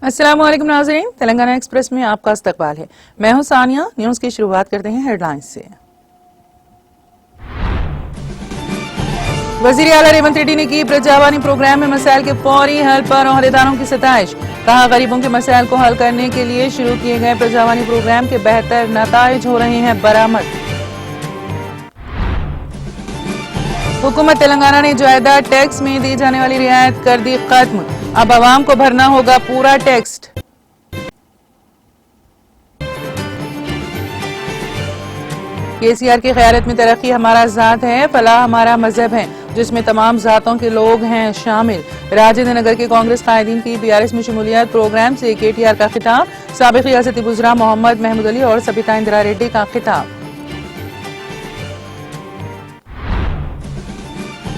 अस्सलाम वालेकुम नाज़रीन, तेलंगाना एक्सप्रेस में आपका इस्तकबाल है। मैं हूं सानिया। न्यूज की शुरुआत करते हैं हेडलाइंस से। वज़ीर आला रेवंत रेड्डी ने की प्रजावानी प्रोग्राम में मसाइल के फौरी हल पर ओहदेदारों की सताइश। कहा, गरीबों के मसाइल को हल करने के लिए शुरू किए गए प्रजावानी प्रोग्राम के बेहतर नताइज हो रहे हैं बरामद। हुकूमत तेलंगाना ने जायदाद टैक्स में दी जाने वाली रियायत कर दी खत्म। अब आवाम को भरना होगा पूरा टैक्स। केसीआर की क़यादत में तरक्की हमारा ज़ात है, फलाह हमारा मजहब है, जिसमें तमाम ज़ातों के लोग हैं शामिल। राजेंद्र नगर के कांग्रेस कायदीन की बीआरएस में शमूलियत। प्रोग्राम से केटीआर का खिताब। साबिक़ रियासती वज़रा मोहम्मद महमूद अली और सबिता इंदिरा रेड्डी का खिताब।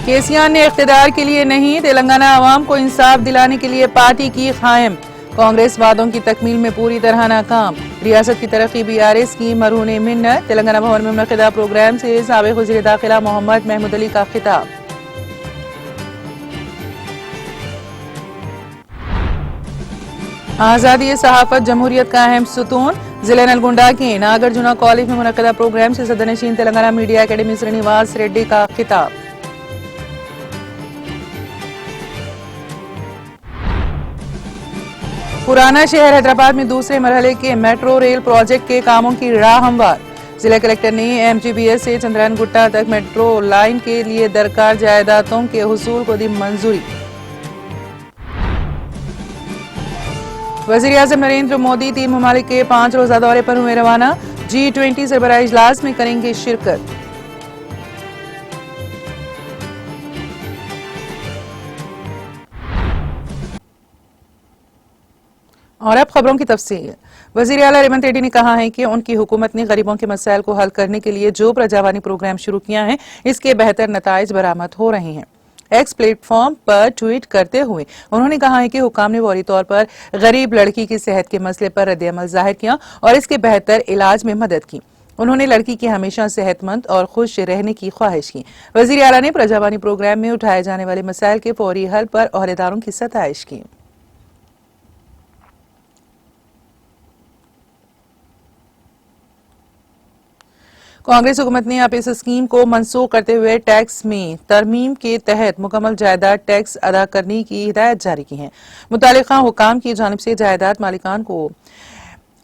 केसीआर ने इख्तिदार के लिए नहीं, तेलंगाना आवाम को इंसाफ दिलाने के लिए पार्टी की कायम। कांग्रेस वादों की तकमील में पूरी तरह नाकाम। रियासत की तरक्की बीआरएस की मरहून मिन्नत। तेलंगाना भवन में मुनक़िदा प्रोग्राम से साबिक़ वज़ीर दाखिला मोहम्मद महमूद अली का खिताब। आज़ादी सहाफ़त जमहूरियत का अहम सुतून। जिले नलगुंडा के नागार्जुना कॉलेज में मुनक़िदा प्रोग्राम से सदरनशीन तेलंगाना मीडिया अकेडमी श्रीनिवास रेड्डी का खिताब। पुराना शहर हैदराबाद में दूसरे मरहले के मेट्रो रेल प्रोजेक्ट के कामों की राह हमवार। जिला कलेक्टर ने एमजीबीएस से चंद्रायन गुट्टा तक मेट्रो लाइन के लिए दरकार जायदादों के हुसूल को दी मंजूरी। वज़ीर आज़म नरेंद्र मोदी 3 ममालिक के 5 रोज़ा दौरे पर हुए रवाना। G20 सरबराह इजलास में करेंगे शिरकत। और अब खबरों की तफसील। वज़ीर आला रेवंत रेड्डी ने कहा है कि उनकी हुकूमत ने गरीबों के मसाइल को हल करने के लिए जो प्रजावानी प्रोग्राम शुरू किया है, इसके बेहतर नताइज बरामद हो रहे हैं। एक्स प्लेटफॉर्म पर ट्वीट करते हुए उन्होंने कहा है कि हुकाम ने फौरी तौर पर गरीब लड़की की सेहत के मसले पर रद्द-ए-अमल जाहिर किया और इसके बेहतर इलाज में मदद की। उन्होंने लड़की की हमेशा सेहतमंद और खुश रहने की ख्वाहिश की। वज़ीर आला ने प्रजावानी प्रोग्राम में उठाए जाने वाले मसाइल के फौरी हल पर ओहदेदारों की सताइश की। कांग्रेस हुकूमत ने अब इस स्कीम को मनसूख करते हुए टैक्स में तरमीम के तहत मुकम्मल जायदाद टैक्स अदा करने की हिदायत जारी की है। मुतालिका हुकाम की जानिब से जायदाद मालिकान को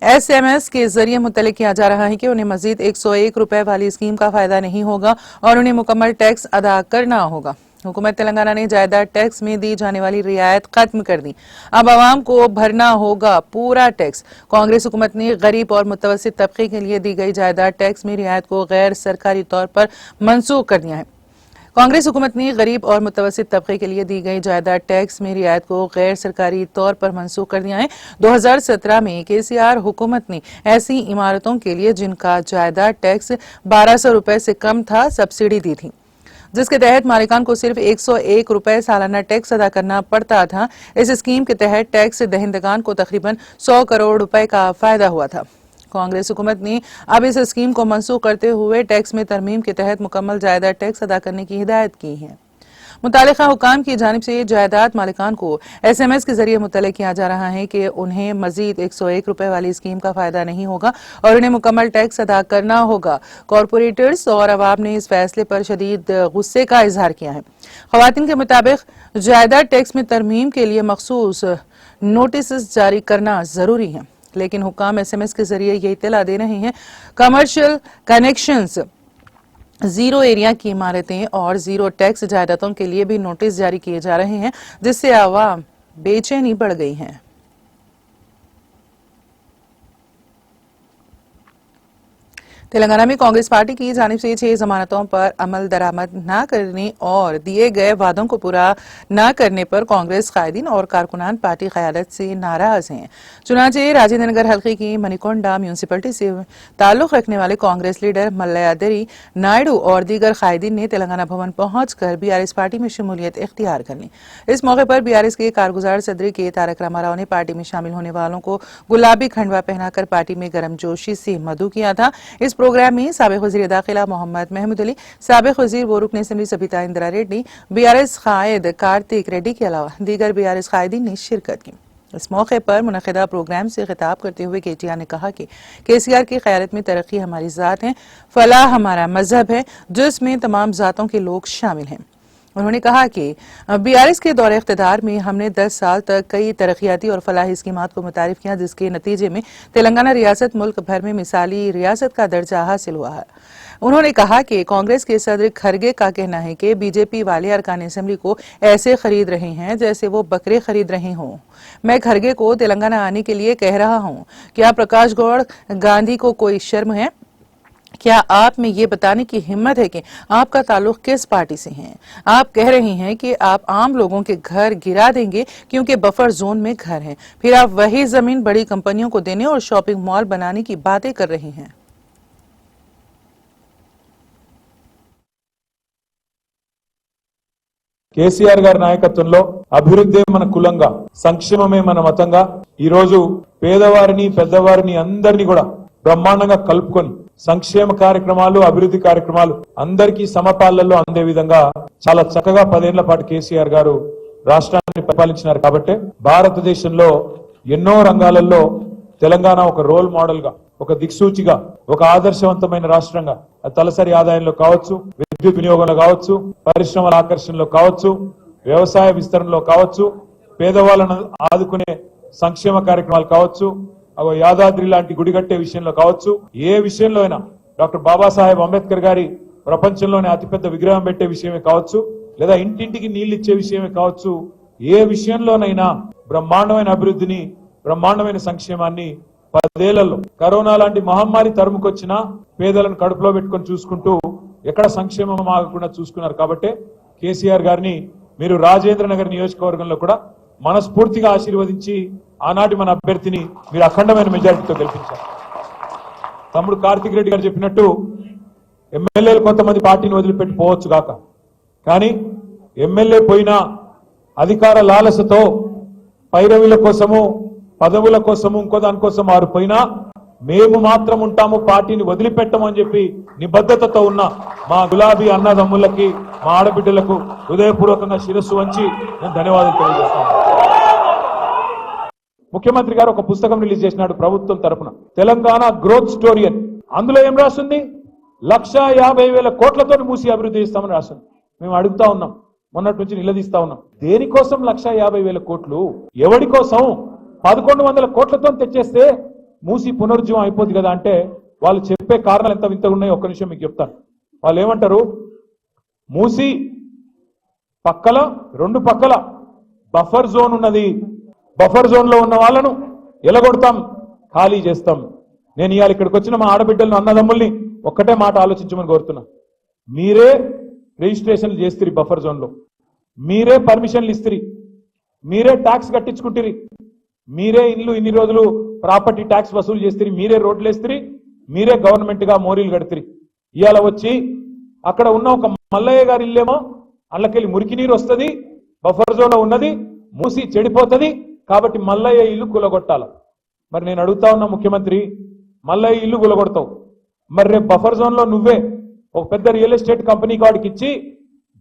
SMS के जरिए मुतल्ले किया जा रहा है कि उन्हें मजीद 101 रुपए वाली स्कीम का फायदा नहीं होगा और उन्हें मुकम्मल टैक्स अदा करना होगा। हुकूमत तेलंगाना ने जायदाद टैक्स में दी जाने वाली रियायत खत्म कर दी। अब आवाम को भरना होगा पूरा टैक्स। कांग्रेस हुकूमत ने गरीब और मुतवस्सित तबके के लिए दी गई जायदाद टैक्स में रियायत को गैर सरकारी तौर पर मनसूख कर दिया है। कांग्रेस हुकूमत ने गरीब और मुतवस्सित तबके के लिए दी गई जायदाद टैक्स में रियायत को गैर सरकारी तौर पर मनसूख कर दिया है। 2017 में केसीआर हुकूमत ने ऐसी इमारतों के लिए जिनका जायदाद टैक्स 1200 रुपए से कम था सब्सिडी दी थी, जिसके तहत मालिकान को सिर्फ 101 रुपए सालाना टैक्स अदा करना पड़ता था। इस स्कीम के तहत टैक्स दहिंदगान को तकरीबन 100 करोड़ रुपए का फायदा हुआ था। कांग्रेस हुकूमत ने अब इस स्कीम को मनसूख करते हुए टैक्स में तरमीम के तहत मुकम्मल जायदाद टैक्स अदा करने की हिदायत की है। मुतालिका हुकाम की जानिब से जायदाद मालिकान को SMS के जरिए मुतल्ले किया जा रहा है कि उन्हें मजीद 101 रुपए वाली स्कीम का फायदा नहीं होगा और उन्हें मुकम्मल टैक्स अदा करना होगा। कॉरपोरेटर्स और अवाम ने इस फैसले पर शदीद गुस्से का इजहार किया है। खवातीन के मुताबिक जायदाद टैक्स में तरमीम के लिए मखसूस नोटिस जारी करना जरूरी है, लेकिन हुकाम SMS के जरिए ये इत्तला दे रहे हैं। कमर्शियल कनेक्शंस, जीरो एरिया की इमारतें और जीरो टैक्स जायदादों के लिए भी नोटिस जारी किए जा रहे हैं, जिससे आवाम बेचैनी बढ़ गई है। तेलंगाना में कांग्रेस पार्टी की जानिब से 6 जमानतों पर अमल दरामद न करने और दिए गए वादों को पूरा न करने पर कांग्रेस कायदीन और कारकुनान पार्टी क़यादत से नाराज हैं। चुनांचे राजेंद्र नगर हल्के की मणिकोंडा म्यूनसिपलिटी से ताल्लुक रखने वाले कांग्रेस लीडर मल्लयादरी नायडू और दीगर कायदीन ने तेलंगाना भवन पहुंचकर बीआरएस पार्टी में शमूलियत इख्तियार कर ली। इस मौके पर बीआरएस के कारगुजार सदर के तारक रामाराव ने पार्टी में शामिल होने वालों को गुलाबी खंडवा पहनाकर पार्टी में गर्मजोशी से मदऊ किया था। इस प्रोग्राम में साबिक़ वज़ीर दाखिला मोहम्मद महमूद अली, साबिक़ वज़ीर व रुकन असेंबली सबिता इंदिरा रेड्डी, बीआरएस कायद कार्तिक रेड्डी के अलावा दीगर बीआरएस कायदीन ने शिरकत की। इस मौके पर मुनक़िदा प्रोग्राम से खिताब करते हुए केटीआर ने कहा कि केसीआर की क़यादत में तरक्की हमारी ज़ात है, फलाह हमारा मजहब है, जिसमें तमाम ज़ातों के लोग शामिल हैं। उन्होंने कहा कि बीआरएस के दौरे इख्तिदार में हमने 10 साल तक कई तरक्याती और फलाही स्कीमात को मुतारिफ किया, जिसके नतीजे में तेलंगाना रियासत मुल्क भर में मिसाली रियासत का दर्जा हासिल हुआ है। उन्होंने कहा कि कांग्रेस के सदर खरगे का कहना है कि बीजेपी वाले अरकान असेंबली को ऐसे खरीद रहे हैं जैसे वो बकरे खरीद रहे हों। मैं खरगे को तेलंगाना आने के लिए कह रहा हूं, क्या प्रकाश गौड़ गांधी को कोई शर्म है? क्या आप में ये बताने की हिम्मत है कि आपका ताल्लुक किस पार्टी से है? आप कह रहे हैं कि आप आम लोगों के घर गिरा देंगे क्योंकि बफर जोन में घर हैं, फिर आप वही जमीन बड़ी कंपनियों को देने और शॉपिंग मॉल बनाने की बातें कर रहे हैं। కేసీఆర్ గారి నాయకత్వంలో అభివృద్ధి మన కులంగా, సంక్షేమమే మన మతంగా ఈ రోజు పేదవారిని పెద్దవారిని అందరినీ కూడా బ్రహ్మాండంగా కలుపుకొని సంక్షేమ కార్యక్రమాలు, అభివృద్ధి కార్యక్రమాలు అందరికీ సమపాలనలో అందే విధంగా చాలా చక్కగా 10 ఏళ్ల పాటు కేసీఆర్ గారు రాష్ట్రాన్ని పరిపాలించినారు. కాబట్టి భారతదేశంలో ఎన్నో రంగాలలో తెలంగాణ ఒక రోల్ మోడల్ గా, ఒక దిక్సూచిగా, ఒక ఆదర్శవంతమైన రాష్ట్రంగా తలసరి ఆదాయంలో కావచ్చు, విద్యుత్ వినియోగంలో కావచ్చు, పరిశ్రమల ఆకర్షణలో కావచ్చు, వ్యవసాయ విస్తరణలో కావచ్చు, పేదవాళ్ళను ఆదుకునే సంక్షేమ కార్యక్రమాలు కావచ్చు, యాదాద్రి లాంటి గుడి కట్టే విషయంలో కావచ్చు, ఏ విషయంలో అయినా డాక్టర్ బాబాసాహెబ్ అంబేద్కర్ గారి ప్రపంచంలోనే అతిపెద్ద విగ్రహం పెట్టే విషయమే కావచ్చు, లేదా ఇంటింటికి నీళ్లు ఇచ్చే విషయమే కావచ్చు, ఏ విషయంలోనైనా బ్రహ్మాండమైన అభివృద్ధిని, బ్రహ్మాండమైన సంక్షేమాన్ని 10 ఏళ్లలో కరోనా లాంటి మహమ్మారి తరుముకొచ్చినా పేదలను కడుపులో పెట్టుకొని చూసుకుంటూ ఎక్కడ సంక్షేమం ఆగకుండా చూసుకున్నారు. కాబట్టి కేసీఆర్ గారిని మీరు రాజేంద్ర నగర్ నియోజకవర్గంలో కూడా మనస్ఫూర్తిగా ఆశీర్వదించి ఆనాటి మన అభ్యర్థిని మీరు అఖండమైన మెజారిటీతో గెలిపించారు. తమ్ముడు కార్తిక్ రెడ్డి గారు చెప్పినట్టు ఎమ్మెల్యేలు కొంతమంది పార్టీని వదిలిపెట్టి పోవచ్చు కాక, కానీ ఎమ్మెల్యే పోయినా అధికార లాలసతో పైరవీల కోసము, పదవుల కోసము, ఇంకో దానికోసం వారు పోయినా మేము మాత్రం ఉంటాము, పార్టీని వదిలిపెట్టము అని చెప్పి నిబద్ధతతో ఉన్న మా గులాబీ అన్నదమ్ములకి, మా ఆడబిడ్డలకు హృదయపూర్వకంగా శిరస్సు వంచి నేను ధన్యవాదాలు తెలియజేస్తాను. ముఖ్యమంత్రి గారు ఒక పుస్తకం రిలీజ్ చేసినాడు ప్రభుత్వం తరఫున, తెలంగాణ గ్రోత్ స్టోరీ అని. అందులో ఏం రాస్తుంది? 1,50,000 కోట్లతో మూసి అభివృద్ధి చేస్తామని రాస్తుంది. మేము అడుగుతా ఉన్నాం, మొన్నటి నుంచి నిలదీస్తా ఉన్నాం, దేనికోసం 1,50,000 కోట్లు? ఎవడి కోసం? 1,100 కోట్లతో తెచ్చేస్తే మూసి పునరుజ్జీవం అయిపోతుంది కదా అంటే వాళ్ళు చెప్పే కారణాలు ఎంత వింతగా ఉన్నాయో ఒక్క నిమిషం మీకు చెప్తాను. వాళ్ళు ఏమంటారు? మూసి పక్కల, 2 పక్కల బఫర్ జోన్ ఉన్నది, బఫర్ జోన్ లో ఉన్న వాళ్ళను ఎలగొడతాం, ఖాళీ చేస్తాం. నేను ఇవాళ ఇక్కడికి వచ్చిన మా ఆడబిడ్డలను, అన్నదమ్ముల్ని ఒక్కటే మాట ఆలోచించమని కోరుతున్నా. మీరే రిజిస్ట్రేషన్లు చేస్తురి బఫర్ జోన్ లో, మీరే పర్మిషన్లు ఇస్తురి, మీరే ట్యాక్స్ కట్టించుకుంటురి, మీరే ఇల్లు ఇన్ని రోజులు ప్రాపర్టీ ట్యాక్స్ వసూలు చేస్తురి, మీరే రోడ్లు వేస్తురి, మీరే గవర్నమెంట్ గా మోరీలు కడుతురి. ఇవాళ వచ్చి అక్కడ ఉన్న ఒక మల్లయ్య గారి ఇల్లేమో అల్లకెళ్ళి మురికి నీరు వస్తుంది, బఫర్ జోన్ లో ఉన్నది, మూసి చెడిపోతుంది, కాబట్టి మల్లయ్య ఇల్లు కూలగొట్టాల. మరి నేను అడుగుతా ఉన్నా ముఖ్యమంత్రి, మల్లయ్య ఇల్లు కూలగొడతావు, మరి రేపు బఫర్ జోన్ లో నువ్వే ఒక పెద్ద రియల్ ఎస్టేట్ కంపెనీకి వాడికి ఇచ్చి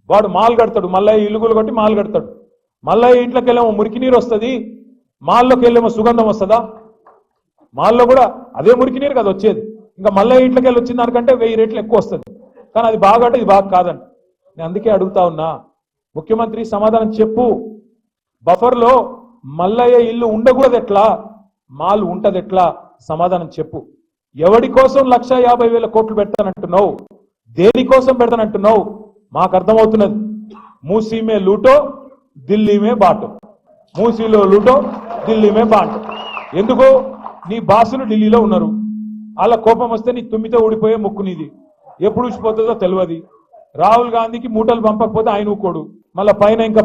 వాడు మాల్ కడతాడు, మల్లయ్య ఇల్లు కూలగొట్టి మాల్ కడతాడు. మల్లయ్య ఇంట్లోకి వెళ్ళేమో మురికి నీరు వస్తుంది, మాల్లోకి వెళ్ళేమో సుగంధం వస్తుందా? మాల్లో కూడా అదే మురికి నీరు కదా వచ్చేది. ఇంకా మల్లయ్య ఇంట్లోకి వెళ్ళి వచ్చిన దానికంటే 1000 రెట్లు ఎక్కువ వస్తుంది. కానీ అది బాగా అంటే ఇది బాగా కాదండి. నేను అందుకే అడుగుతా ఉన్నా, ముఖ్యమంత్రి సమాధానం చెప్పు. బఫర్ లో మల్లయ్య ఇల్లు ఉండకూడదు ఎట్లా, మాల్ ఉంటది ఎట్లా? సమాధానం చెప్పు. ఎవడి కోసం 1,50,000 కోట్లు పెడతానంటున్నావు? దేనికోసం పెడతానంటున్నావు? మాకు అర్థమవుతున్నది. మూసీ మే లూటో, ఢిల్లీ మే బాటో. మూసీలో లూటో, ఢిల్లీ మే బాటో. ఎందుకు? నీ బాసులు ఢిల్లీలో ఉన్నారు, వాళ్ళ కోపం వస్తే నీ తుమ్మితో ఊడిపోయే ముక్కు నీది, ఎప్పుడు ఊసిపోతుందో తెలియదు. రాహుల్ గాంధీకి మూటలు పంపకపోతే ఆయన ఊకోడు, మళ్ళా పైన ఇంకా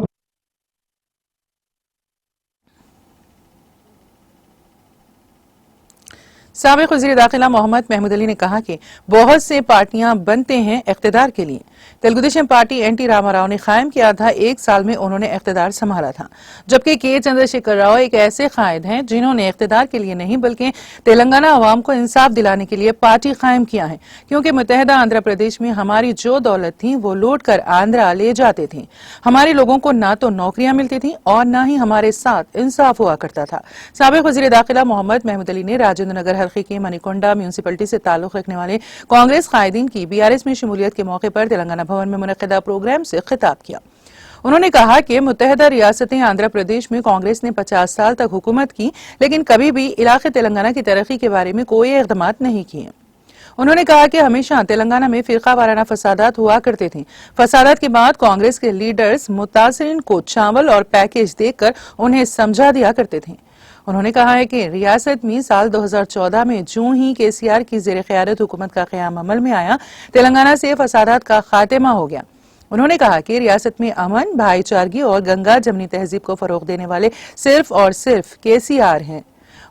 साबिक वज़ीर दाखिला मोहम्मद महमूद अली ने कहा कि बहुत से पार्टियां बनते हैं इख्तिदार के लिए। तेलुगुदेशम पार्टी एनटी रामाराव ने कायम किया था, 1 साल में उन्होंने इख्तिदार संभाला था। जबकि के चंद्रशेखर राव एक ऐसे कायद हैं जिन्होंने इख्तिदार के लिए नहीं बल्कि तेलंगाना अवाम को इंसाफ दिलाने के लिए पार्टी कायम किया है, क्योंकि मुत्तहदा आंध्र प्रदेश में हमारी जो दौलत थी वो लूट कर आंध्रा ले जाते थे। हमारे लोगों को ना तो नौकरियां मिलती थी और न ही हमारे साथ इंसाफ हुआ करता था। साबिक वज़ीर दाखिला मोहम्मद महमूद अली ने राजेंद्र नगर हल्के के मणिकोंडा म्यूनिसिपलिटी से ताल्लुक रखने वाले कांग्रेस कायदीन की बीआरएस में शमूलियत के मौके पर तेलंगाना भवन में मुनक्किदा प्रोग्राम से खिताब किया। उन्होंने कहा कि मुत्तहदा रियासतें आंध्र प्रदेश में कांग्रेस ने 50 साल तक हुकूमत की, लेकिन कभी भी इलाके तेलंगाना की तरक्की के बारे में कोई इक़दाम नहीं किए। उन्होंने कहा कि हमेशा तेलंगाना में फिरका वाराना फसादात हुआ करते थे। फसादात के बाद कांग्रेस के लीडर्स मुतासिरीन को चावल और पैकेज देकर उन्हें समझा दिया करते थे। उन्होंने कहा है कि रियासत में साल 2014 में जूं ही केसीआर की ज़ेर क़यादत हुकूमत का क़याम अमल में आया, तेलंगाना से फसादात का खात्मा हो गया। उन्होंने कहा कि रियासत में अमन, भाईचारगी और गंगा जमनी तहजीब को फरोग देने वाले सिर्फ और सिर्फ केसीआर हैं।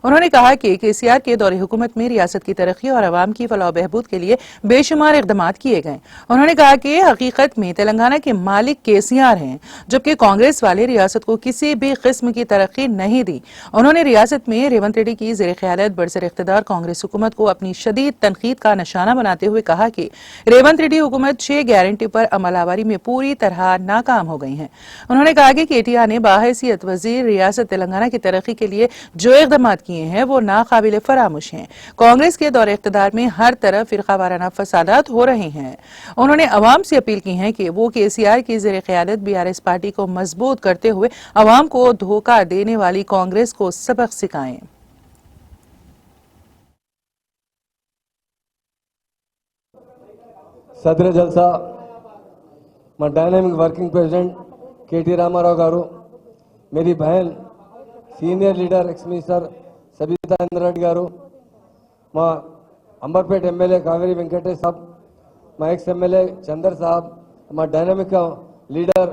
उन्होंने कहा कि केसीआर के दौरे हुकूमत में रियासत की तरक्की और अवाम की फलाह बहबूद के लिए बेशुमार इक़दाम किए गए। उन्होंने कहा कि हकीकत में तेलंगाना के मालिक केसीआर हैं, जबकि कांग्रेस वाले रियासत को किसी भी किस्म की तरक्की नहीं दी। उन्होंने रियासत में रेवंत रेड्डी की ज़ेर क़यादत बरसर इक़्तिदार कांग्रेस हुकूमत को अपनी शदीद तनकीद का निशाना बनाते हुए कहा कि रेवंत रेड्डी हुकूमत 6 गारंटी पर अमलावरी में पूरी तरह नाकाम हो गई है। उन्होंने कहा कि केटीआर ने बाहैसियत वज़ीर रियासत तेलंगाना की तरक्की के लिए जो इक़दाम किए हैं वो नाकाबिले फरामोश हैं। कांग्रेस के दौरे इख्तिदार में हर तरफ फिरका वाराना फसादात हो रहे हैं। उन्होंने अवाम से अपील की है कि वो केसीआर की ज़ेर क़यादत बीआरएस पार्टी को मजबूत करते हुए अवाम को धोखा देने वाली कांग्रेस को सबक सिखाएं। सदर जलसा मैं dynamic working president KT Rama Rao garu, मेरी बहन senior leader ex minister Sabitha Indra Reddy garu, మా అంబర్పేట ఎమ్మెల్యే కావేరి వెంకటేష్ साहब, మా एक्स एमएलए चंदर साहब, మా डायनामिक का लीडर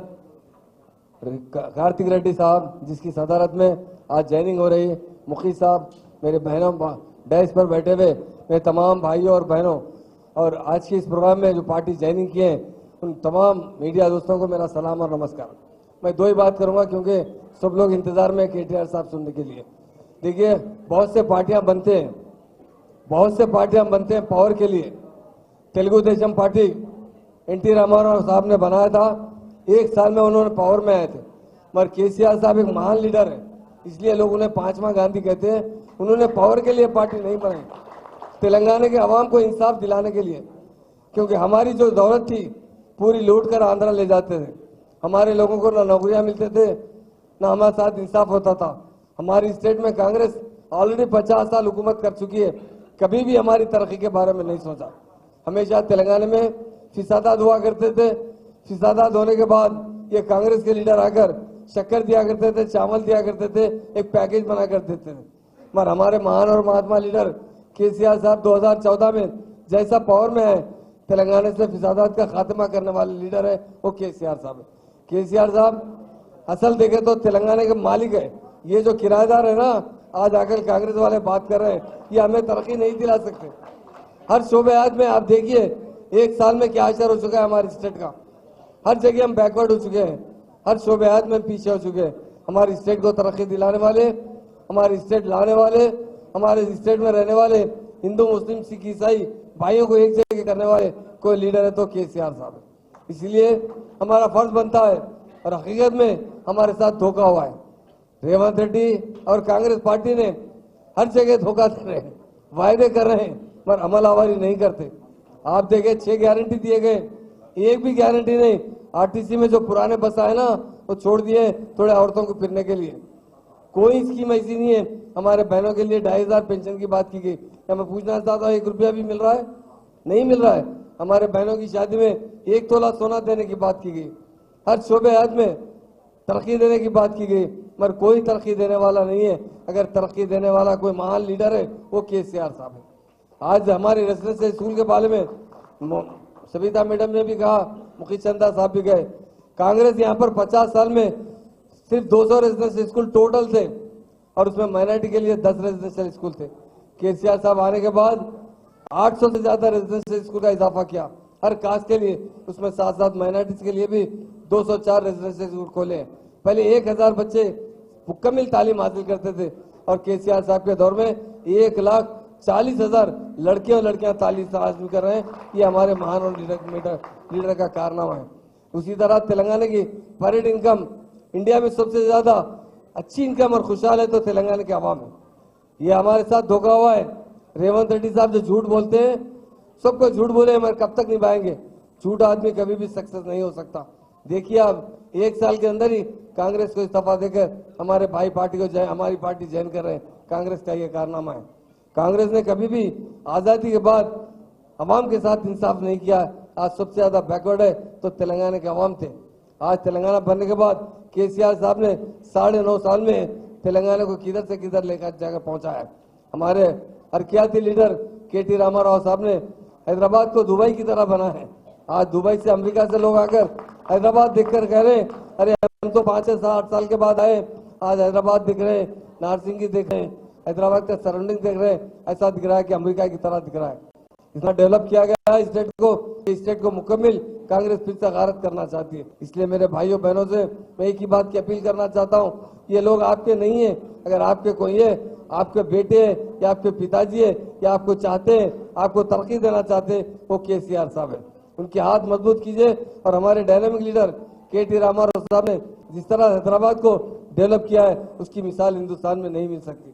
कार्तिक रेड्डी साहब जिसकी सदारत में आज ज्वाइनिंग हो रही, मुखी साहब, मेरे बहनों डैश पर बैठे हुए मेरे तमाम भाइयों और बहनों, और आज की इस प्रोग्राम में जो पार्टी ज्वाइनिंग किए हैं उन तमाम मीडिया दोस्तों को मेरा सलाम और नमस्कार। मैं 2 ही बात करूंगा क्योंकि सब लोग इंतजार में केटीआर साहब सुनने के लिए। देखिए, बहुत से पार्टियां बनते हैं पावर के लिए। तेलुगु देशम पार्टी एनटी रामाराव साहब ने बनाया था, 1 साल में उन्होंने पावर में आए थे, मगर केसीआर साहब एक महान लीडर है, इसलिए लोग उन्हें 5वां गांधी कहते हैं। उन्होंने पावर के लिए पार्टी नहीं बनाई, तेलंगाना के अवाम को इंसाफ दिलाने के लिए, क्योंकि हमारी जो दौलत थी पूरी लूट कर आंध्रा ले जाते थे। हमारे लोगों को ना नौकरियां मिलते थे, ना हमारे साथ इंसाफ होता था। हमारी स्टेट में कांग्रेस ऑलरेडी 50 साल हुकूमत कर चुकी है, कभी भी हमारी तरक्की के बारे में नहीं सोचा। हमेशा तेलंगाना में फिसादात हुआ करते थे, फिसादात होने के बाद ये कांग्रेस के लीडर आकर शक्कर दिया करते थे, चावल दिया करते थे, एक पैकेज बना कर देते थे। मगर हमारे महान और महात्मा लीडर केसीआर साहब 2014 में जैसा पावर में है, तेलंगाना से फिसादात का खात्मा करने वाले लीडर है वो केसीआर साहब है। केसीआर साहब असल देखे तो तेलंगाना के मालिक है। ये जो किराएदार है ना, आज आकर कांग्रेस वाले बात कर रहे हैं, ये हमें तरक्की नहीं दिला सकते। हर शोबेयात में आप देखिए 1 साल में क्या असर हो चुका है हमारी स्टेट का। हर जगह हम बैकवर्ड हो चुके हैं, हर शोबेयात में पीछे हो चुके हैं। हमारी स्टेट को तरक्की दिलाने वाले, हमारी स्टेट लाने वाले, हमारे स्टेट में रहने वाले हिंदू मुस्लिम सिख ईसाई भाइयों को एक जगह करने वाले कोई लीडर है तो केसीआर साहब है। इसलिए हमारा फर्ज बनता है, और हकीकत में हमारे साथ धोखा हुआ है। रेवंत रेड्डी और कांग्रेस पार्टी ने हर जगह धोखा दे रहे हैं, वायदे कर रहे हैं, मगर अमलावरी नहीं करते। आप देखें 6 गारंटी दिए गए, एक भी गारंटी नहीं। आरटीसी में जो पुराने बस आए ना वो छोड़ दिए थोड़े औरतों को फिरने के लिए। कोई स्कीम ऐसी नहीं है। हमारे बहनों के लिए 2500 पेंशन की बात की गई। क्या मैं पूछना चाहता हूँ 1 रुपया भी मिल रहा है? नहीं मिल रहा है। हमारे बहनों की शादी में 1 तोला सोना देने की बात की गई। हर शोबे में तरक्की देने की बात की गई, मगर कोई तरक्की देने वाला नहीं है। अगर तरक्की देने वाला कोई महान लीडर है वो केसीआर साहब है। आज हमारे रेजिडेंशियल स्कूल के बारे में सविता मैडम ने भी कहा, मुखी चंदा साहब भी गए। कांग्रेस यहाँ पर 50 साल में सिर्फ 200 रेजिडेंशियल स्कूल टोटल थे, और उसमें माइनॉरिटी के लिए 10 रेजिडेंशियल स्कूल थे। केसीआर साहब आने के बाद 800 से ज्यादा रेजिडेंशियल स्कूल का इजाफा किया हर कास्ट के लिए, उसमें साथ साथ माइनॉरिटीज के लिए भी 204 रेजिडेंशियल स्कूल खोले। पहले 1000 बच्चे मुकम्मल तालीम हासिल करते थे और केसीआर साहब के दौर में 1,40,000 लड़के और लड़कियां तालीम हासिल कर रहे हैं। ये हमारे महान और लीडर का कारनामा है। उसी तरह तेलंगाना की पर हेड इनकम इंडिया में सबसे ज्यादा अच्छी इनकम और खुशहाल है तो तेलंगाना के अवाम है। ये हमारे साथ धोखा हुआ है। रेवंत रेड्डी साहब जो झूठ बोलते हैं, सबको झूठ बोले मगर कब तक निभाएंगे। झूठ आदमी कभी भी सक्सेस नहीं हो सकता। देखिए आप 1 साल के अंदर ही कांग्रेस को इस्तीफा देकर हमारे भाई पार्टी को हमारी पार्टी ज्वाइन कर रहे हैं। कांग्रेस का ये कारनामा है। कांग्रेस ने कभी भी आजादी के बाद अवाम के साथ इंसाफ नहीं किया। आज सबसे ज्यादा बैकवर्ड है तो तेलंगाना के अवाम थे। आज तेलंगाना बनने के बाद केसीआर साहब ने 9.5 साल में तेलंगाना को किधर से किधर लेकर जाकर पहुंचाया है। हमारे हरकियाती लीडर केटी रामाराव साहब ने हैदराबाद को दुबई की तरह बना है। आज दुबई से अमेरिका से लोग आकर हैदराबाद देखकर कह रहे हैं अरे हम तो 5 से 8 साल के बाद आए, आज हैदराबाद दिख रहे हैं, नारसिंगी देख रहे हैं, हैदराबाद का सराउंडिंग देख रहे हैं, ऐसा दिख रहा है कि अमेरिका की तरह दिख रहा है। इतना डेवलप किया गया है स्टेट को मुकम्मल कांग्रेस फिर से गारत करना चाहती है। इसलिए मेरे भाइयों बहनों से मैं एक ही बात की अपील करना चाहता हूँ, ये लोग आपके नहीं है। अगर आपके कोई है, आपके बेटे है या आपके पिताजी है या आपको चाहते हैं, आपको तरक्की देना चाहते हैं, वो केसीआर साहब है। उनके हाथ मजबूत कीजिए। और हमारे डायनामिक लीडर केटी रामाराव साहब ने जिस तरह हैदराबाद को डेवलप किया है उसकी मिसाल हिंदुस्तान में नहीं मिल सकती।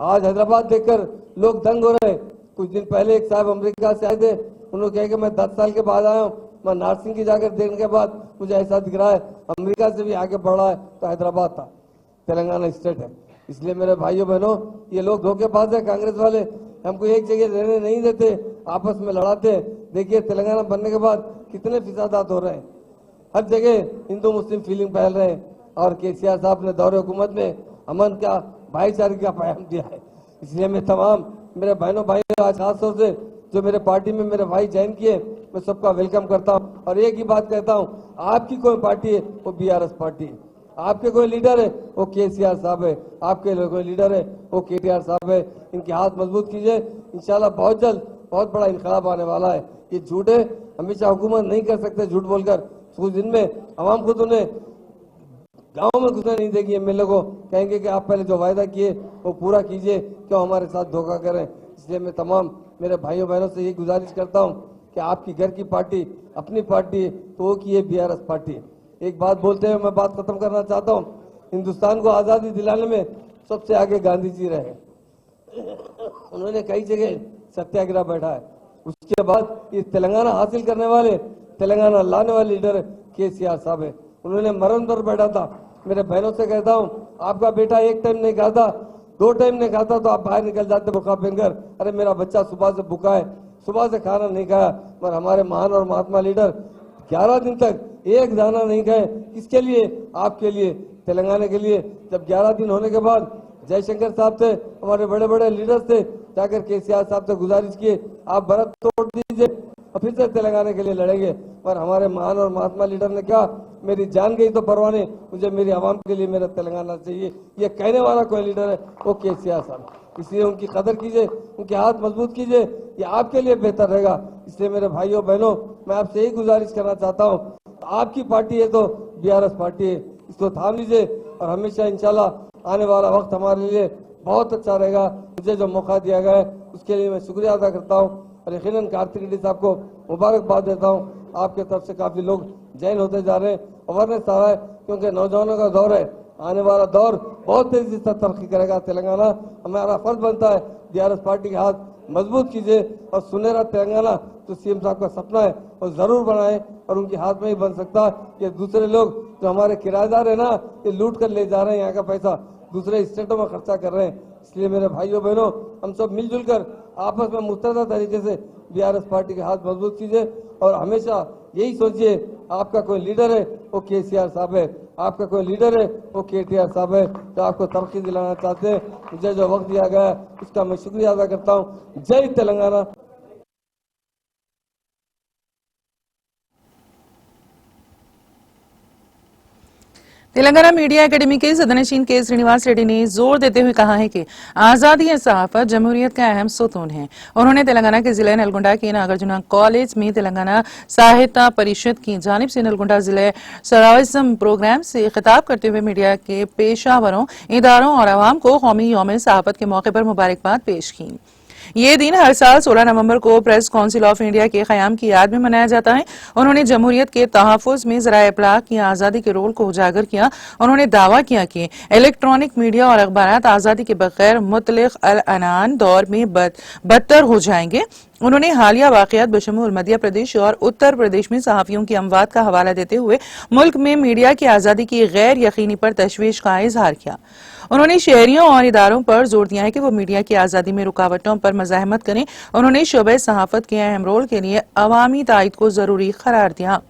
आज हैदराबाद देखकर लोग दंग हो रहे हैं। कुछ दिन पहले एक साहब अमेरिका से आए थे, उन्होंने कहा कि मैं 10 साल के बाद आया हूँ, मैं नारसिंह की जाकर देखने के बाद मुझे ऐसा दिख रहा है अमेरिका से भी आगे बढ़ रहा है। तो हैदराबाद था, तेलंगाना स्टेट है। इसलिए मेरे भाइयों बहनों, ये लोग धोखेबाज है कांग्रेस वाले, हमको एक जगह रहने नहीं देते, आपस में लड़ाते हैं। देखिए तेलंगाना बनने के बाद कितने फिसादात हो रहे हैं, हर जगह हिंदू मुस्लिम फीलिंग फैल रहे हैं। और केसीआर साहब ने दौरे हुकूमत में अमन का, भाईचारे का पैगाम दिया है। इसलिए मैं तमाम मेरे बहनों भाइयों, आज खासतौर से जो मेरे पार्टी में मेरे भाई ज्वाइन किए, मैं सबका वेलकम करता हूँ। और एक ही बात कहता हूँ, आपकी कोई पार्टी है वो बीआरएस पार्टी है, आपके कोई लीडर है वो केसीआर साहब है, आपके कोई लीडर है वो केटीआर साहब है। इनके हाथ मजबूत कीजिए, इंशाल्लाह बहुत जल्द बहुत बड़ा इनकलाब आने वाला है। ये झूठ है, हमेशा हुकूमत नहीं कर सकते झूठ बोलकर। कुछ दिन में आवाम खुद उन्हें गाँव में घुसने नहीं देगी। एमएलए को कहेंगे कि आप पहले जो वायदा किए वो पूरा कीजिए, क्यों हमारे साथ धोखा करें। इसलिए मैं तमाम मेरे भाइयों बहनों से ये गुजारिश करता हूँ कि आपकी घर की पार्टी अपनी पार्टी है तो वो की बीआरएस पार्टी है। एक बात बोलते हुए मैं बात खत्म करना चाहता हूँ, हिंदुस्तान को आज़ादी दिलाने में सबसे आगे गांधी जी रहे। उन्होंने कई जगह सत्याग्रह बैठा है। उसके बाद ये तेलंगाना हासिल करने वाले, तेलंगाना लाने वाले लीडर केसीआर साहब है। उन्होंने मरण पर बैठा था। मेरे बहनों से कहता हूँ, आपका बेटा एक टाइम नहीं खाता, 2 टाइम नहीं खाता तो आप बाहर निकल जाते बुर्का पहनकर, अरे मेरा बच्चा सुबह से भूखा है, सुबह से खाना नहीं खाया। पर हमारे महान और महात्मा लीडर 11 दिन तक एक दाना नहीं खाए। किसके लिए? आपके लिए, तेलंगाना के लिए। जब 11 दिन होने के बाद जयशंकर साहब थे, हमारे बड़े बड़े लीडर्स थे, जाकर केसीआर साहब से गुजारिश किए आप भरत तोड़ दीजिए और फिर से तेलंगाना के लिए लड़ेंगे। पर हमारे महान और महात्मा लीडर ने कहा, मेरी जान गई तो परवाह नहीं, मुझे मेरी आवाम के लिए मेरा तेलंगाना चाहिए। ये कहने वाला कोई लीडर है वो केसीआर साहब। इसलिए उनकी कदर कीजिए, उनके हाथ मजबूत कीजिए, ये आपके लिए बेहतर रहेगा। इसलिए मेरे भाइयों बहनों, मैं आपसे यही गुजारिश करना चाहता हूँ, आपकी पार्टी है तो बीआरएस पार्टी है, इसको थाम लीजिए और हमेशा इंशाल्लाह आने वाला वक्त हमारे लिए बहुत अच्छा रहेगा। मुझे जो मौका दिया गया है उसके लिए मैं शुक्रिया अदा करता हूँ और यकीनन कार्तिक रेड्डी साहब को मुबारकबाद देता हूँ। आपके तरफ से काफी लोग जैन होते जा रहे हैं, अवेयरनेस आ रहा है, क्योंकि नौजवानों का दौर है। आने वाला दौर बहुत तेजी से तरक्की करेगा तेलंगाना। हमारा फर्ज बनता है बीआरएस पार्टी के हाथ मजबूत कीजिए और सुनहरा तेलंगाना जो सीएम साहब का सपना है वो जरूर बनाए और उनके हाथ में ही बन सकता है। ये दूसरे लोग जो हमारे किराएदार है ना, ये लूट कर ले जा रहे हैं, यहाँ का पैसा दूसरे स्टेटों में खर्चा कर रहे हैं। इसलिए मेरे भाइयों बहनों, हम सब मिलजुल कर आपस में मुस्तैद तरीके से बीआरएस पार्टी के हाथ मजबूत कीजिए और हमेशा यही सोचिए, आपका कोई लीडर है वो केसीआर साहब है, आपका कोई लीडर है वो केटीआर साहब है, जो आपको तरक्की दिलाना चाहते हैं। मुझे जो वक्त दिया गया है उसका मैं शुक्रिया अदा करता हूँ। जय तेलंगाना। तेलंगाना मीडिया एकेडमी के सदनशीन के श्रीनिवास रेड्डी ने जोर देते हुए कहा है कि आजादी सहाफत जमहूरियत का अहम सुतून है। उन्होंने तेलंगाना के जिले नलगुंडा के नागार्जुना कॉलेज में तेलंगाना साहित्य परिषद की जानिब से नलगुंडा जिले सराविज्म प्रोग्राम से खिताब करते हुए मीडिया के पेशावरों, इदारों और आवाम को कौमी यौम सहाफत के मौके पर मुबारकबाद पेश की। ये दिन हर साल 16 नवंबर को प्रेस काउंसिल ऑफ इंडिया के क़याम की याद में मनाया जाता है। उन्होंने जमहूरियत के तहफ़्फ़ुज़ में ज़राए इब्लाग़ की आज़ादी के रोल को उजागर किया। उन्होंने दावा किया कि इलेक्ट्रॉनिक मीडिया और अखबारात आज़ादी के बगैर मुतलिक़ अल-अनान दौर में बदतर हो जाएंगे। उन्होंने हालिया वाक़यात बशमूल मध्य प्रदेश और उत्तर प्रदेश में सहाफ़ियों की अमवात का हवाला देते हुए मुल्क में मीडिया की आज़ादी की गैर यकीनी पर तशवीश का इजहार किया। उन्होंने शहरियों और इदारों पर जोर दिया है कि वो मीडिया की आज़ादी में रुकावटों पर मज़ाहमत करें। उन्होंने शोबे सहाफ़त के अहम रोल के लिए अवामी तायद को ज़रूरी करार दिया।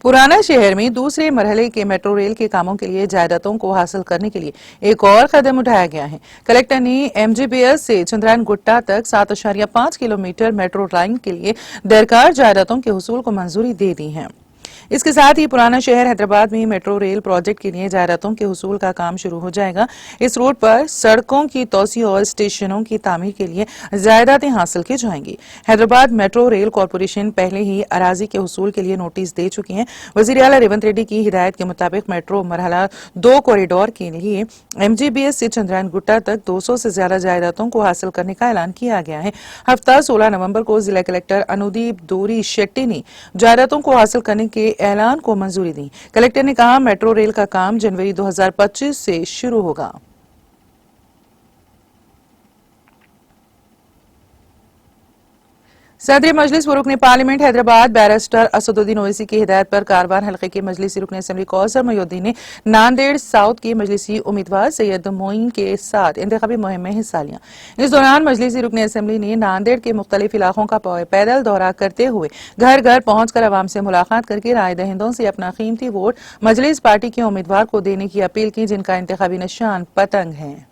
पुराना शहर में दूसरे मरहले के मेट्रो रेल के कामों के लिए जायदादों को हासिल करने के लिए एक और कदम उठाया गया है। कलेक्टर ने एमजीबीएस से चंद्रायन गुट्टा तक 7.5 किलोमीटर मेट्रो लाइन के लिए दरकार जायदादों के हुसूल को मंजूरी दे दी है। इसके साथ ही पुराना शहर हैदराबाद में मेट्रो रेल प्रोजेक्ट के लिए जायदादों के हुसूल का काम शुरू हो जाएगा। इस रूट पर सड़कों की तोसी और स्टेशनों की तामीर के लिए जायदादें हासिल की जाएंगी। हैदराबाद मेट्रो रेल कॉरपोरेशन पहले ही अराजी के हुसूल के लिए नोटिस दे चुकी है। वजीर आला रेवंत रेड्डी की हिदायत के मुताबिक मेट्रो मरहला 2 कॉरिडोर के लिए एमजीबीएस से चंद्रायन गुट्टा तक 200 से ज्यादा जायदादों को हासिल करने का ऐलान किया गया है। हफ्ता 16 नवंबर को जिला कलेक्टर अनुदीप दूरी शेट्टी ने जायदादों को हासिल करने के ऐलान को मंजूरी दी। कलेक्टर ने कहा मेट्रो रेल का काम जनवरी 2025 से शुरू होगा। सदर मजलिस व रुकन पार्लियामेंट हैदराबाद बैरिस्टर असदुद्दीन ओवैसी की हिदायत पर कारवान हल्के के मजलिसी रुकन असेंबली कौसर मोहिउद्दीन ने नांदेड़ साउथ के मजलिसी उम्मीदवार सैयद मोइन के साथ इंतखाबी मुहिम में हिस्सा लिया। इस दौरान मजलिसी रुकन असेंबली ने नांदेड़ के मुख्तलिफ इलाकों का पैदल दौरा करते हुए घर घर पहुंचकर अवाम से मुलाकात करके राय दहिंदों से अपना कीमती वोट मजलिस पार्टी के उम्मीदवार को देने की अपील की, जिनका इंतखाबी निशान पतंग है।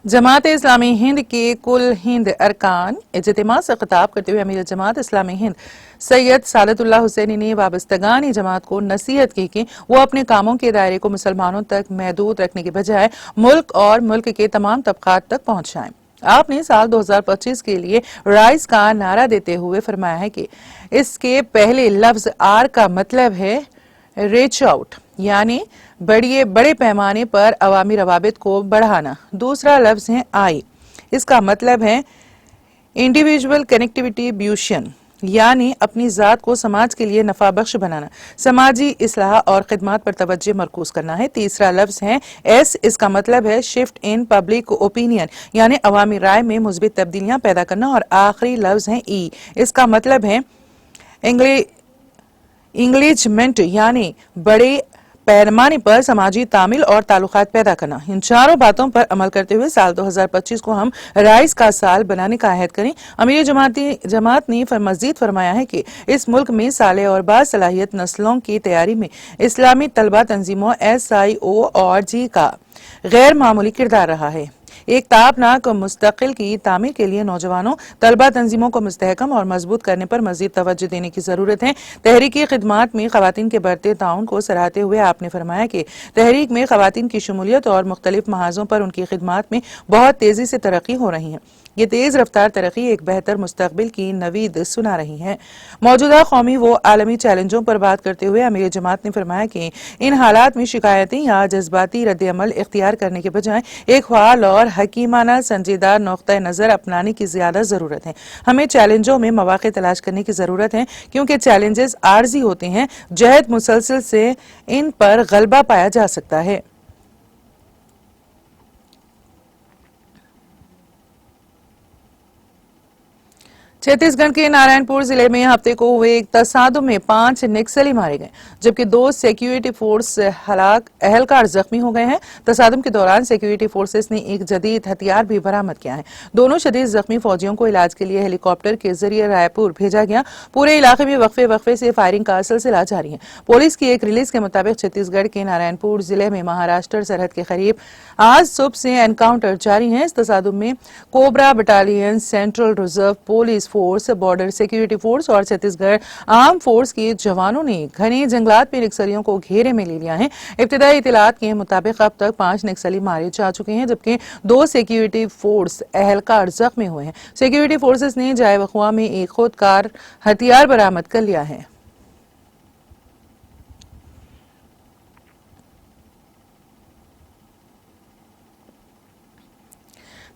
जमात इस्लामी हिंद के कुल हिंद अरकान इज्तिमा से खिताब करते हुए अमीर जमात इस्लामी हिंद सैयद सादतुल्लाह हुसैनी ने वाबस्तगान जमात को नसीहत की कि वो अपने कामों के दायरे को मुसलमानों तक महदूद रखने के बजाय मुल्क और मुल्क के तमाम तबकात तक पहुंचाएं। आपने साल 2025 के लिए राइज का नारा देते हुए फरमाया है कि इसके पहले लफ्ज आर का मतलब है रीच आउट, यानी बड़े पैमाने पर अवामी रवाबित को बढ़ाना। दूसरा लफ्ज है आई, इसका मतलब है इंडिविजुअल कनेक्टिविटी ब्यूशन, यानी अपनी जात को समाज के लिए नफा बख्श बनाना, समाजी इस्लाह और खिदमत पर तवज्जो मरकूज करना है। तीसरा लफ्ज है एस, इसका मतलब है शिफ्ट इन पब्लिक ओपिनियन, यानी अवामी राय में मुस्बित तब्दीलियां पैदा करना। और आखिरी लफ्ज है ई, इसका मतलब है इंगेजमेंट, यानी बड़े पैमाने पर समाजी तामील और ताल्लुकात पैदा करना। इन चारों बातों पर अमल करते हुए साल 2025 को हम राइज का साल बनाने का अहद करें। अमीर जमात ने मजीद फरमाया है कि इस मुल्क में साले और बासलाहियत नस्लों की तैयारी में इस्लामी तलबा तंजीमों SIO और जी का गैर मामूली किरदार रहा है। एक ताबनाक मुस्तकिल की तामीर के लिए नौजवानों तलबा तंजीमों को मुस्तहकम और मजबूत करने पर मजीद तवज्जो देने की जरूरत है। तहरीकी खिदमात में खवातीन के बढ़ते ताउन को सराहते हुए आपने फरमाया कि तहरीक में खवातीन की शमूलियत और मुख्तलिफ महाजों पर उनकी खिदमात में बहुत तेजी से तरक्की हो रही है। ये तेज रफ्तार तरक्की एक बेहतर मुस्तकबिल की नवीद सुना रही है। मौजूदा कौमी व आलमी चैलेंजों पर बात करते हुए अमीर जमात ने फरमाया कि इन हालात में शिकायतें या जज्बाती रद्द-ए-अमल इख्तियार करने के बजाय एक ख्याल और हकीमाना संजीदा नुक्ता नजर अपनाने की ज्यादा जरूरत है। हमें चैलेंजों में मौके तलाश करने की जरूरत है, क्योंकि चैलेंजेस आर्जी होते हैं। जहद मुसलसल से इन पर गलबा पाया जा सकता है। छत्तीसगढ़ के नारायणपुर जिले में हफ्ते को हुए एक तसादुम में 5 नक्सली मारे गए, जबकि 2 सिक्योरिटी फोर्स एहलकार जख्मी हो गए हैं। तसादुम के दौरान सिक्योरिटी फोर्सेस ने एक जदीद हथियार भी बरामद किया है। दोनों शदीद जख्मी फौजियों को इलाज के लिए हेलीकॉप्टर के जरिए रायपुर भेजा गया। पूरे इलाके में वक्फे से फायरिंग का सिलसिला जारी है। पुलिस की एक रिलीज के मुताबिक छत्तीसगढ़ के नारायणपुर जिले में महाराष्ट्र सरहद के करीब आज सुबह से एनकाउंटर जारी है। इस तसादुम में cobra battalion, central reserve police force, border security force और छत्तीसगढ़ आर्म फोर्स के जवानों ने घने जंगलात में नक्सलियों को घेरे में ले लिया है। इब्तिदाई इतलात के मुताबिक अब तक 5 नक्सली मारे जा चुके हैं, जबकि 2 सिक्योरिटी फोर्स एहलकार जख्मी हुए हैं। सिक्योरिटी फोर्सेस ने जाए वखुआ में एक खुदकार हथियार बरामद कर लिया है।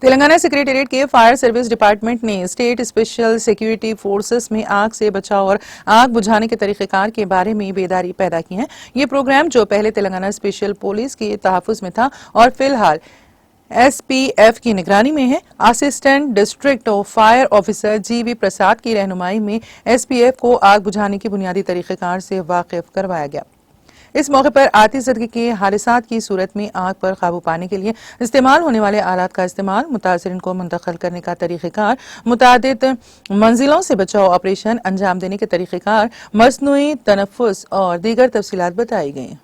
तेलंगाना सेक्रेटेरिएट के फायर सर्विस डिपार्टमेंट ने स्टेट स्पेशल सिक्योरिटी फोर्सेस में आग से बचाव और आग बुझाने के तरीकेकार के बारे में बेदारी पैदा की है। ये प्रोग्राम, जो पहले तेलंगाना स्पेशल पुलिस के तहफ्फुज़ में था और फिलहाल एसपीएफ की निगरानी में है, असिस्टेंट डिस्ट्रिक्ट फायर ऑफिसर जीवी प्रसाद की रहनुमाई में एसपीएफ को आग बुझाने की बुनियादी तरीकेकार से वाकिफ करवाया गया। इस मौके पर आतिशबाजी के हादसात की सूरत में आग पर काबू पाने के लिए इस्तेमाल होने वाले आलात का इस्तेमाल, मुतासिरीन को मुंतकिल करने का तरीक़ेकार, मुतादिद मंजिलों से बचाव ऑपरेशन अंजाम देने के तरीक़ेकार, मसनूई तनफ़ुस और दीगर तफसीलात बताई गई।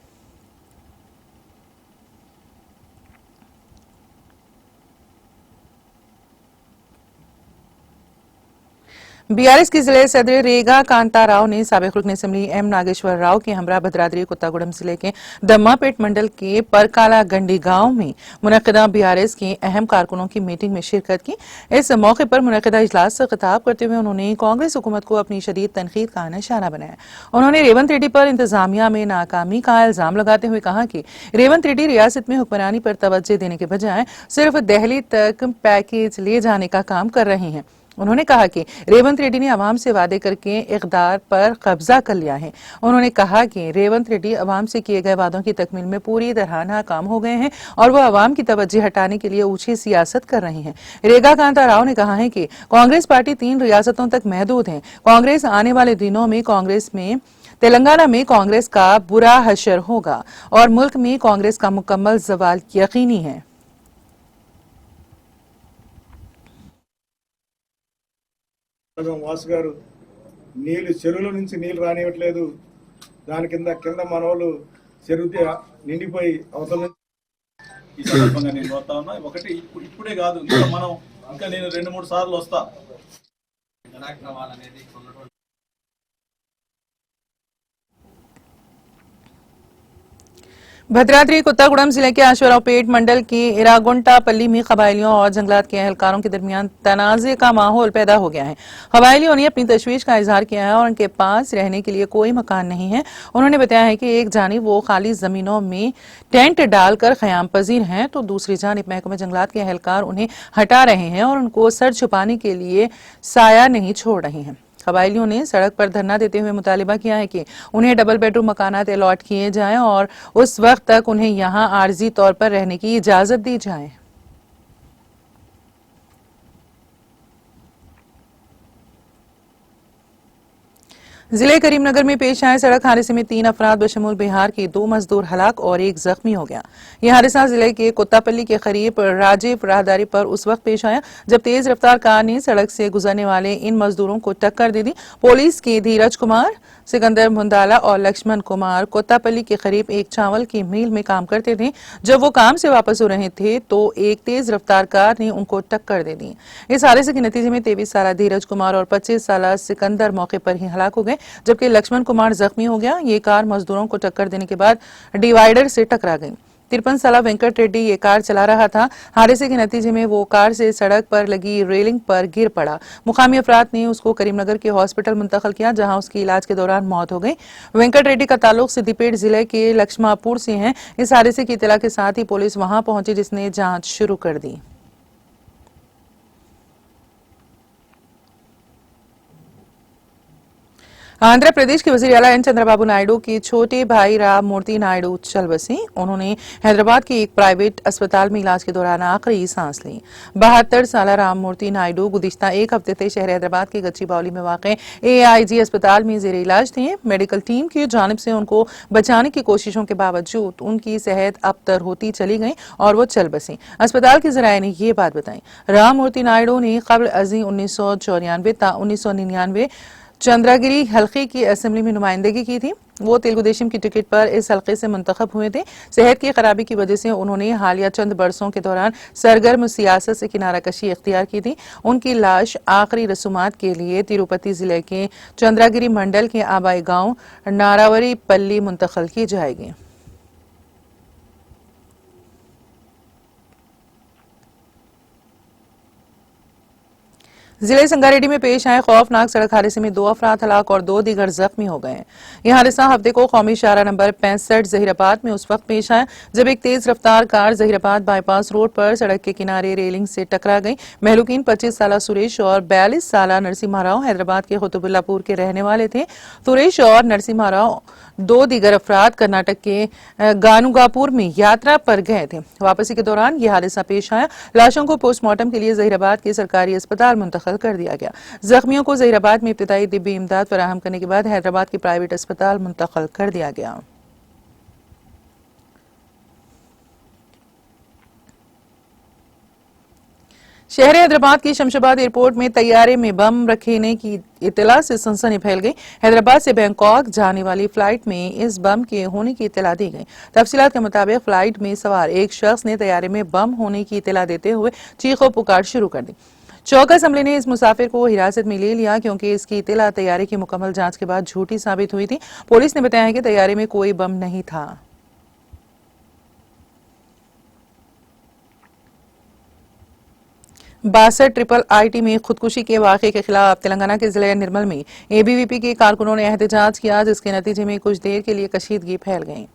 बीआरएस की जिले सदर रेगा कांता राव ने साबिक रुकन असेंबली एम नागेश्वर राव के हमरा भद्राद्री कोत्तागुड़म जिले के दम्मापेट मंडल के परकाला गंडी गांव में मुनक्किदा बीआरएस के अहम कारकुनों की मीटिंग में शिरकत की। इस मौके पर मुनक्किदा इजलास से खिताब करते हुए उन्होंने कांग्रेस हुकूमत को अपनी शदीद तनकीद का निशाना बनाया। उन्होंने रेवंत रेड्डी पर इंतजामिया में नाकामी का इल्जाम लगाते हुए कहा कि रेवंत रेड्डी रियासत में हुक्मरानी पर तवज्जो देने के बजाय सिर्फ दिल्ली तक पैकेज ले जाने का काम कर रहे हैं। उन्होंने कहा कि रेवंत रेड्डी ने अवाम से वादे करके इक़्तिदार पर कब्जा कर लिया है। उन्होंने कहा कि रेवंत रेड्डी अवाम से किए गए वादों की तकमील में पूरी तरह नाकाम हो गए हैं और वो अवाम की तवज्जो हटाने के लिए ऊंची सियासत कर रहे हैं। रेगा कांता राव ने कहा है कि कांग्रेस पार्टी 3 रियासतों तक महदूद है। कांग्रेस आने वाले दिनों में तेलंगाना में कांग्रेस का बुरा हशर होगा और मुल्क में कांग्रेस का मुकम्मल ज़वाल यकीनी है। వాసు గారు నీళ్లు చెరువుల నుంచి నీళ్లు రానివ్వట్లేదు. దాని కింద మనవాళ్ళు చెరువు నిండిపోయి అవతల ఈ సందర్భంగా నేను కోరుతా ఉన్నా. ఒకటి ఇప్పుడే కాదు, ఇంకా నేను 2-3 సార్లు వస్తా. भद्राद्री कोत्तागुड़म जिले के आश्वरावपेट मंडल के इरागुंटा पल्ली में कबायलियों और जंगलात के एहलकारों के दरमियान तनाज़े का माहौल पैदा हो गया है। कबायलियों ने अपनी तशवीश का इजहार किया है और उनके पास रहने के लिए कोई मकान नहीं है। उन्होंने बताया है कि एक जानिब वो खाली जमीनों में टेंट डालकर क़याम पजीर हैं, तो दूसरी जानिब महकमा जंगलात के एहलकार उन्हें हटा रहे हैं और उनको सर छुपाने के लिए साया नहीं छोड़ रहे हैं। कबायलियों ने सड़क पर धरना देते हुए मुतालिबा किया है कि उन्हें डबल बेडरूम मकानात अलॉट किए जाएं और उस वक्त तक उन्हें यहां आर्जी तौर पर रहने की इजाजत दी जाए। जिले करीमनगर में पेश आए सड़क हादसे में 3 अफराद बशमूल बिहार के 2 मजदूर हलाक और 1 जख्मी हो गया। यह हादसा जिले के कोत्तापल्ली के करीब राजीव राहदारी पर उस वक्त पेश आया जब तेज रफ्तार कार ने सड़क से गुजरने वाले इन मजदूरों को टक्कर दे दी। पुलिस के धीरज कुमार, सिकंदर मुंदाला और लक्ष्मण कुमार कोत्तापल्ली के करीब एक चावल की मिल में काम करते थे। जब वो काम से वापस हो रहे थे तो एक तेज रफ्तार कार ने उनको टक्कर दे दी। इस हादसे के नतीजे में 23 साल धीरज कुमार और 25 साल सिकंदर मौके पर ही हलाक हो गए, जबकि लक्ष्मण कुमार जख्मी हो गया। ये कार मजदूरों को टक्कर देने के बाद डिवाइडर से टकरा गई। 53 साल वेंकट रेड्डी ये कार चला रहा था। हादसे के नतीजे में वो कार से सड़क पर लगी रेलिंग पर गिर पड़ा। मुकामी अफराद ने उसको करीमनगर के हॉस्पिटल मुंतकिल किया, जहां उसकी इलाज के दौरान मौत हो गई। वेंकट रेड्डी का ताल्लुक सिद्दीपेट जिले के लक्ष्मापुर से है। इस हादसे की इत्तला के साथ ही पुलिस वहां पहुंची, जिसने जांच शुरू कर दी। आंध्र प्रदेश के वजीर आला एन चंद्रबाबू नायडू के छोटे भाई राम मूर्ति नायडू चल बसे। उन्होंने हैदराबाद के एक प्राइवेट अस्पताल में इलाज के दौरान आखिरी सांस ली। 72 साल राम मूर्ति नायडू गुज़िश्ता एक हफ्ते से शहर हैदराबाद के गच्चीबौली में वाक़ AIG अस्पताल में जेर इलाज थे। मेडिकल टीम की जानिब से उनको बचाने की कोशिशों के बावजूद उनकी सेहत अबतर होती चली गई और वो चल बसी। अस्पताल के जराये ने ये बात बताई। राम मूर्ति नायडू ने कबल अजी 1994 ता 1999 चंद्रागिरी हल्के की असेंबली में नुमाइंदगी की थी। वो तेलुगु देशम की टिकट पर इस हल्के से मुंतखब हुए थे। सेहत की खराबी की वजह से उन्होंने हालिया चंद बरसों के दौरान सरगर्म सियासत से किनारा कशी इख्तियार की थी। उनकी लाश आखिरी रसूमात के लिए तिरुपति जिले के चंद्रागिरी मंडल के आबाई गांव नारावरी पल्ली मुंतकिल की जाएगी। जिले संगारेड्डी में पेश आए खौफनाक सड़क हादसे में 2 अफराद हलाक और 2 दीगर जख्मी हो गए। यह हादसा हफ्ते को कौमी शाहरा नंबर 65 जहीराबाद में उस वक्त पेश आया जब एक तेज रफ्तार कार जहीराबाद बाईपास रोड पर सड़क के किनारे रेलिंग से टकरा गई। महलूकीन 25 साल सुरेश और 42 साल नरसिम्हा राव हैदराबाद के कुतुबुल्लापुर के रहने वाले थे। सुरेश और नरसिम्हा राव 2 दीगर अफराद कर्नाटक के गानुगापुर में यात्रा पर गए थे। वापसी के दौरान यह हादसा पेश आया। लाशों को पोस्टमार्टम के लिए जहीराबाद के सरकारी अस्पताल मुंतकिल कर दिया गया। जख्मियों को जहीराबाद में इब्तिदाई तिब्बी इमदाद फराहम करने के बाद हैदराबाद के प्राइवेट अस्पताल मुंतकिल कर दिया गया। शहर हैदराबाद की शमशाबाद एयरपोर्ट में तैयारे में बम रखने की इतला से सनसनी फैल गई। हैदराबाद से बैंकॉक जाने वाली फ्लाइट में इस बम के होने की इतला दी गई। तफसीलात के मुताबिक फ्लाइट में सवार एक शख्स ने तैयारे में बम होने की इतला देते हुए चीखो पुकार शुरू कर दी। चौकस अमले ने इस मुसाफिर को हिरासत में ले लिया क्योंकि इसकी इतला तैयारे की मुकम्मल जांच के बाद झूठी साबित हुई थी। पुलिस ने बताया कि तैयारे में कोई बम नहीं था। 62 IIT में खुदकुशी के वाक़े के खिलाफ तेलंगाना के जिले निर्मल में ABVP के कारकुनों ने एहतजाज किया, जिसके नतीजे में कुछ देर के लिए कशीदगी फैल गई।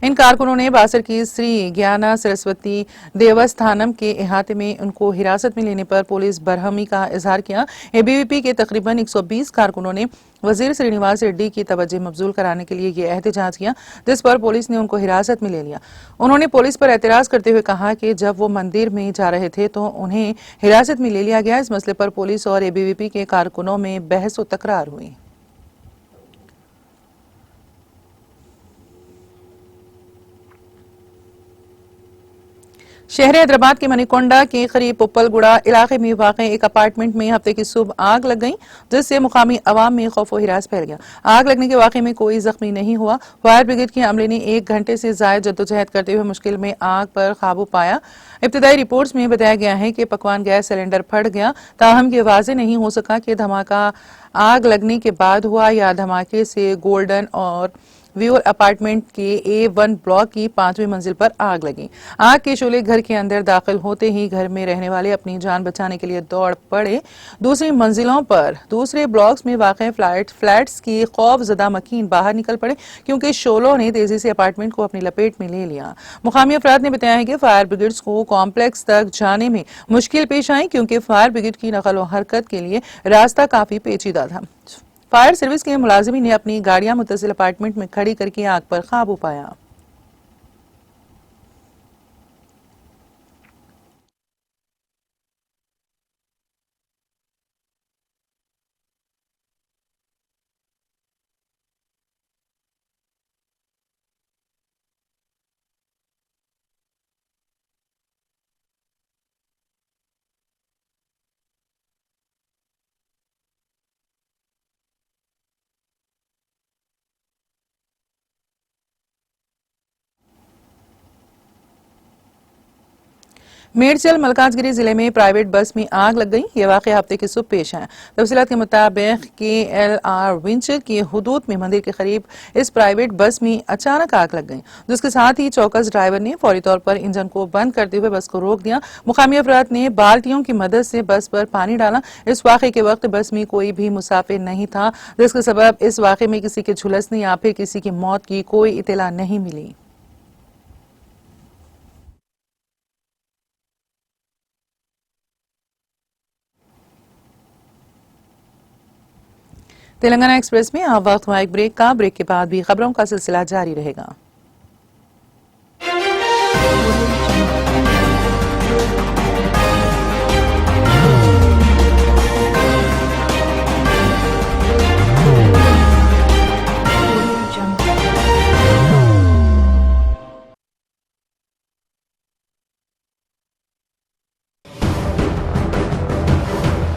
इन कारकुनों ने बासर की श्री ज्ञाना सरस्वती देवस्थानम के इहाते में उनको हिरासत में लेने पर पुलिस बरहमी का इजहार किया। ABVP के तकरीबन 120 कारकुनों ने वजीर श्रीनिवास रेड्डी की तवज्जो मबजूल कराने के लिए ये एहतजाज किया, जिस पर पुलिस ने उनको हिरासत में ले लिया। उन्होंने पुलिस पर एतराज करते हुए कहा कि जब वो मंदिर में जा रहे थे तो उन्हें हिरासत में ले लिया गया। इस मसले पर पुलिस और ABVP के कारकुनों में बहस और तकरार हुई। शहर हैदराबाद के मणिकोंडा के करीब पुप्पलगुड़ा इलाके में वाक़े एक अपार्टमेंट में हफ्ते की सुबह आग लग गई, जिससे मुकामी अवाम में खौफ व हिरास फैल गया। आग लगने के वाक़े में कोई जख्मी नहीं हुआ। फायर ब्रिगेड के अमले ने 1 घंटे से ज्यादा जद्दोजहद करते हुए मुश्किल में आग पर काबू पाया। इब्तिदाई रिपोर्ट्स में बताया गया है कि पकवान गैस सिलेंडर फट गया, ताहम ये वाज़ेह नहीं हो सका कि धमाका आग लगने के बाद हुआ या धमाके से गोल्डन और व्यूअर अपार्टमेंट के A1 ब्लॉक की 5वीं मंजिल पर आग लगी। आग के शोले घर के अंदर दाखिल होते ही घर में रहने वाले अपनी जान बचाने के लिए दौड़ पड़े। दूसरी मंजिलों पर दूसरे ब्लॉक्स में वाक़ फ्लैट्स की खौफजदा मकीन बाहर निकल पड़े क्योंकि शोलों ने तेजी से अपार्टमेंट को अपनी लपेट में ले लिया। मुकामी अफराद ने बताया है कि फायर ब्रिगेड्स को कॉम्प्लेक्स तक जाने में मुश्किल पेश आई क्योंकि फायर ब्रिगेड की नकल व हरकत के लिए रास्ता काफी पेचीदा था। फायर सर्विस के मुलाजिमी ने अपनी गाड़ियां मुत्तसिल अपार्टमेंट में खड़ी करके आग पर काबू पाया। मेडचल मलकाजगिरी जिले में प्राइवेट बस में आग लग गई। ये वाकया हफ्ते की सुबह पेश आया। तफसीलात के मुताबिक KLR विंचर की हुदूद में मंदिर के करीब इस प्राइवेट बस में अचानक आग लग गई, जिसके साथ ही चौकस ड्राइवर ने फौरी तौर पर इंजन को बंद करते हुए बस को रोक दिया। मुकामी अफराद ने बाल्टियों की मदद से बस पर पानी डाला। इस वाक़े के वक्त बस में कोई भी मुसाफिर नहीं था, जिसके सबब इस वाक़े में किसी के झुलसने या फिर किसी की मौत की कोई इतला नहीं मिली। तेलंगाना एक्सप्रेस में अब वक्त हुआ एक ब्रेक का। ब्रेक के बाद भी खबरों का सिलसिला जारी रहेगा।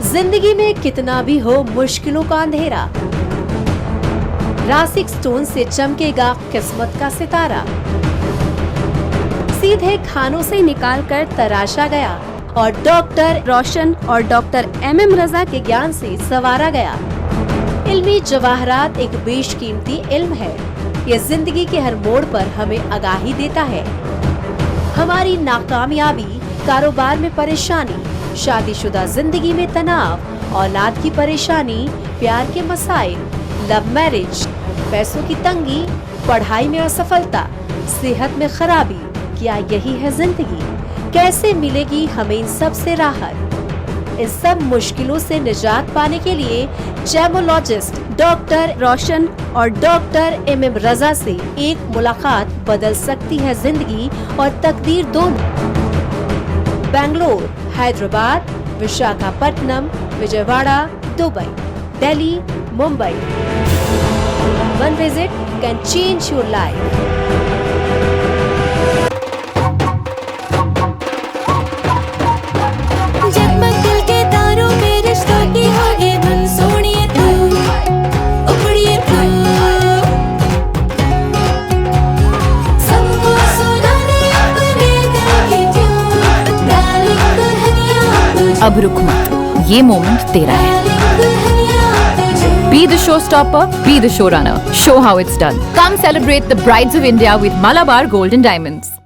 जिंदगी में कितना भी हो मुश्किलों का अंधेरा, रासिक स्टोन से चमकेगा किस्मत का सितारा। सीधे खानों से निकाल कर तराशा गया और डॉक्टर रोशन और डॉक्टर MM रजा के ज्ञान से संवारा गया। इल्मी जवाहरात एक बेशकीमती इल्म है। ये जिंदगी के हर मोड़ पर हमें आगाही देता है। हमारी नाकामयाबी, कारोबार में परेशानी, शादीशुदा जिंदगी में तनाव, औलाद की परेशानी, प्यार के मसाइल, लव मैरिज, पैसों की तंगी, पढ़ाई में असफलता, सेहत में खराबी, क्या यही है जिंदगी? कैसे मिलेगी हमें इन सब से राहत? इन सब मुश्किलों से निजात पाने के लिए जेमोलॉजिस्ट डॉक्टर रोशन और डॉक्टर MM रजा से एक मुलाकात बदल सकती है जिंदगी और तकदीर दोनों। Bangalore, Hyderabad, Visakhapatnam, Vijayawada, Dubai, Delhi, Mumbai. One visit can change your life. जगमग दिल के तारों में रिश्तों की होगी धुन, सोनिए तू, उखड़िए तू, सबको सुनाने अपने दिल की ट्यून, डार्लिंग दुल्हनिया तुझे, अब रुक मत, ये मोमेंट तेरा है। डार्लिंग दुल्हनिया तुझे। Be the showstopper, be the showrunner. Show how it's done. Come celebrate the Brides of India with Malabar Gold and Diamonds.